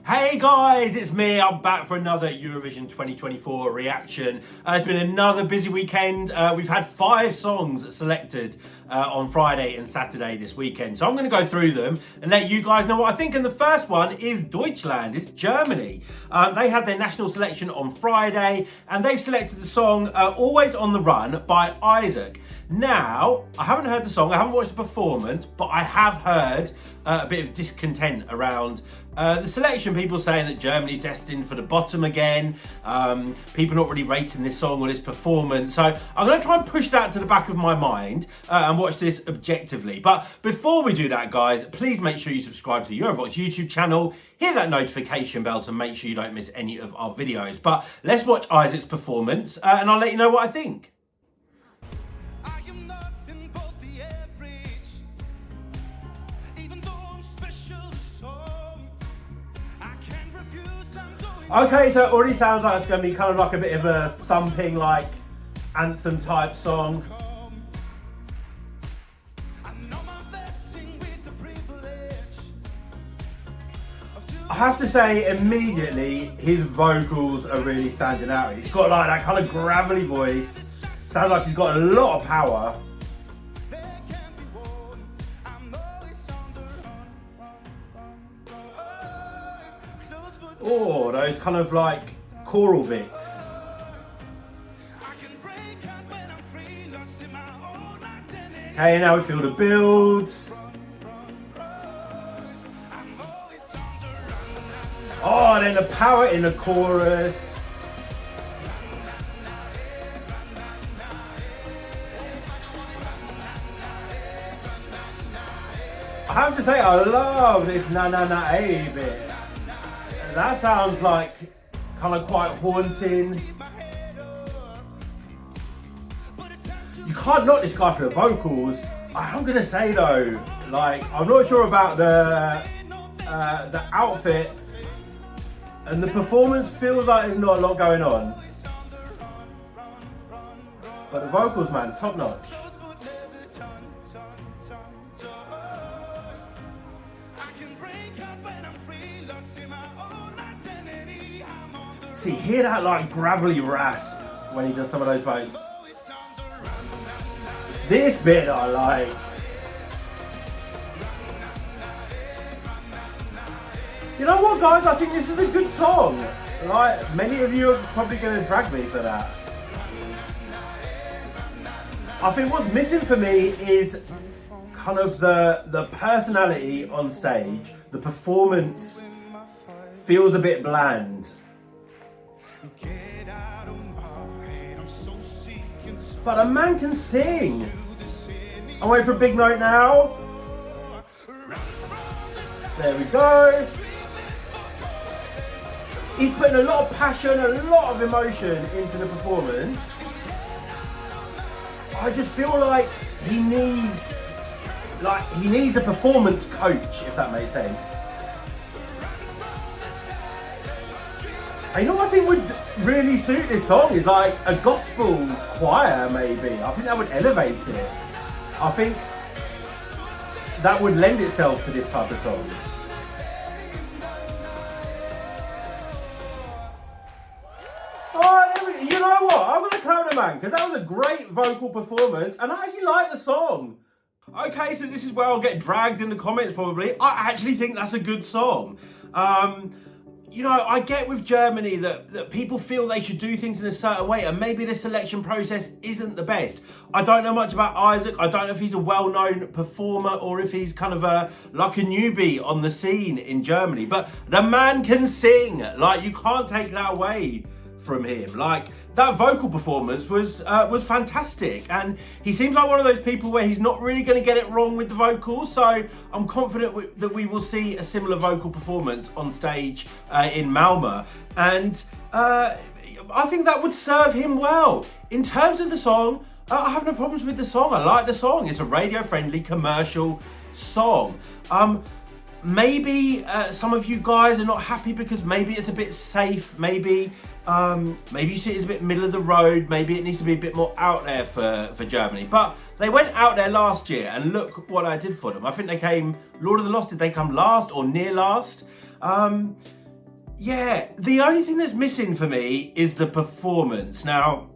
Hey guys, it's me. I'm back for another Eurovision 2024 reaction. It's been another busy weekend. We've had 5 songs selected on Friday and Saturday this weekend. So I'm going to go through them and let you guys know what I think. And the first one is Deutschland. It's Germany. They had their national selection on Friday and they've selected the song Always on the Run by Isaak. Now, I haven't heard the song, I haven't watched the performance, but I have heard a bit of discontent around the selection. People saying that Germany's destined for the bottom again. People not really rating this song or this performance. So I'm going to try and push that to the back of my mind and watch this objectively. But before we do that, guys, please make sure you subscribe to the Eurovoxx YouTube channel. Hit that notification bell to make sure you don't miss any of our videos. But let's watch Isaak's performance and I'll let you know what I think. Okay, so it already sounds like it's going to be kind of like a bit of a thumping, like, anthem type song. I have to say, immediately, his vocals are really standing out. He's got like that kind of gravelly voice. Sounds like he's got a lot of power. Oh, those kind of like choral bits. Okay, now we feel the builds. Oh, then the power in the chorus. I have to say, I love this na na na a bit. That sounds like kind of quite haunting. You can't knock this guy for the vocals. I'm gonna say though, like, I'm not sure about the outfit, and the performance feels like there's not a lot going on. But the vocals, man, top notch. See, hear that like gravelly rasp when he does some of those votes. It's this bit that I like. You know what, guys? I think this is a good song. Like, many of you are probably going to drag me for that. I think what's missing for me is kind of the personality on stage. The performance feels a bit bland. But a man can sing. I'm waiting for a big note now. There we go. He's putting a lot of passion, a lot of emotion into the performance. I just feel like he needs a performance coach, if that makes sense. You know what I think would really suit this song is like a gospel choir, maybe. I think that would elevate it. I think that would lend itself to this type of song. Alright, you know what? I'm going to clap the man because that was a great vocal performance and I actually like the song. Okay, so this is where I'll get dragged in the comments probably. I actually think that's a good song. You know, I get with Germany that people feel they should do things in a certain way and maybe the selection process isn't the best. I don't know much about Isaak. I don't know if he's a well-known performer or if he's kind of like a newbie on the scene in Germany. But the man can sing. Like, you can't take that away from him. Like, that vocal performance was fantastic, and he seems like one of those people where he's not really going to get it wrong with the vocals, so I'm confident that we will see a similar vocal performance on stage in MALMÖ, and I think that would serve him well. In terms of the song, I have no problems with the song. I like the song. It's a radio-friendly commercial song. Maybe some of you guys are not happy because maybe it's a bit safe, maybe you see it as a bit middle of the road, maybe it needs to be a bit more out there for Germany. But they went out there last year and look what I did for them. I think they came, Lord of the Lost, did they come last or near last? Yeah, the only thing that's missing for me is the performance. Now,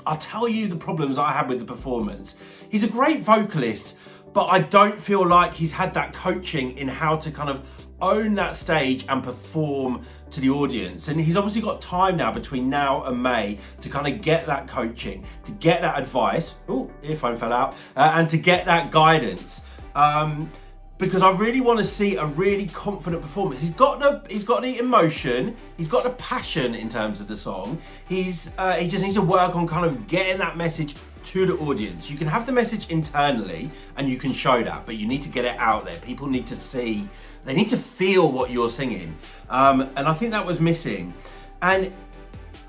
I'll tell you the problems I had with the performance. He's a great vocalist, but I don't feel like he's had that coaching in how to kind of own that stage and perform to the audience. And he's obviously got time now between now and May to kind of get that coaching, to get that advice. Oh, earphone fell out. And to get that guidance. Because I really want to see a really confident performance. He's got the emotion, he's got the passion in terms of the song. He just needs to work on kind of getting that message to the audience. You can have the message internally and you can show that, but you need to get it out there. People need to see, they need to feel what you're singing. And I think that was missing. And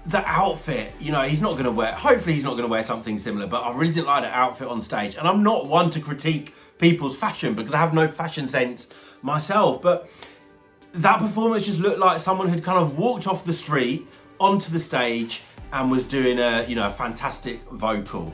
the outfit, you know, hopefully he's not going to wear something similar, but I really didn't like the outfit on stage. And I'm not one to critique people's fashion because I have no fashion sense myself, but that performance just looked like someone had kind of walked off the street onto the stage and was doing a fantastic vocal.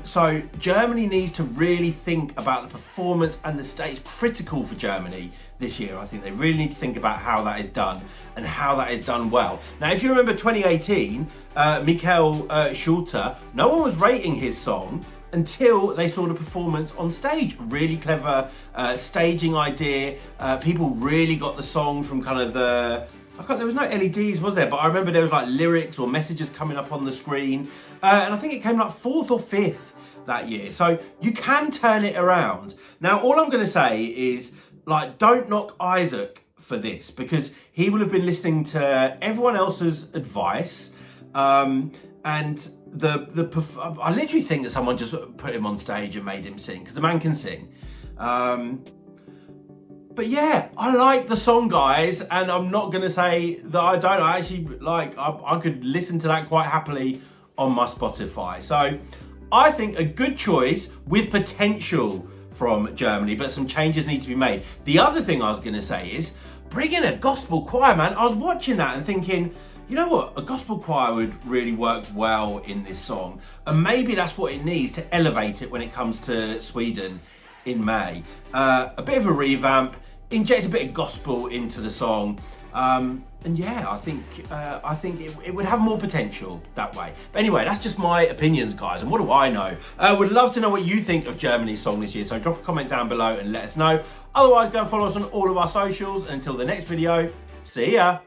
So Germany needs to really think about the performance and the stage. Critical for Germany this year. I think they really need to think about how that is done and how that is done well. Now, if you remember 2018, Michael Schulte, no one was rating his song until they saw the performance on stage. Really clever staging idea. People really got the song from kind of there was no LEDs, was there? But I remember there was like lyrics or messages coming up on the screen. And I think it came like 4th or 5th that year. So you can turn it around. Now, all I'm going to say is, like, don't knock Isaak for this because he will have been listening to everyone else's advice. And I literally think that someone just put him on stage and made him sing because the man can sing. But yeah, I like the song, guys, and I'm not going to say that I don't. I actually I could listen to that quite happily on my Spotify. So I think a good choice with potential from Germany, but some changes need to be made. The other thing I was going to say is bring in a gospel choir, man. I was watching that and thinking, you know what? A gospel choir would really work well in this song. And maybe that's what it needs to elevate it when it comes to Sweden in May. A bit of a revamp, inject a bit of gospel into the song. And yeah, I think it would have more potential that way. But anyway, that's just my opinions, guys. And what do I know? Would love to know what you think of Germany's song this year. So drop a comment down below and let us know. Otherwise, go and follow us on all of our socials. Until the next video, see ya.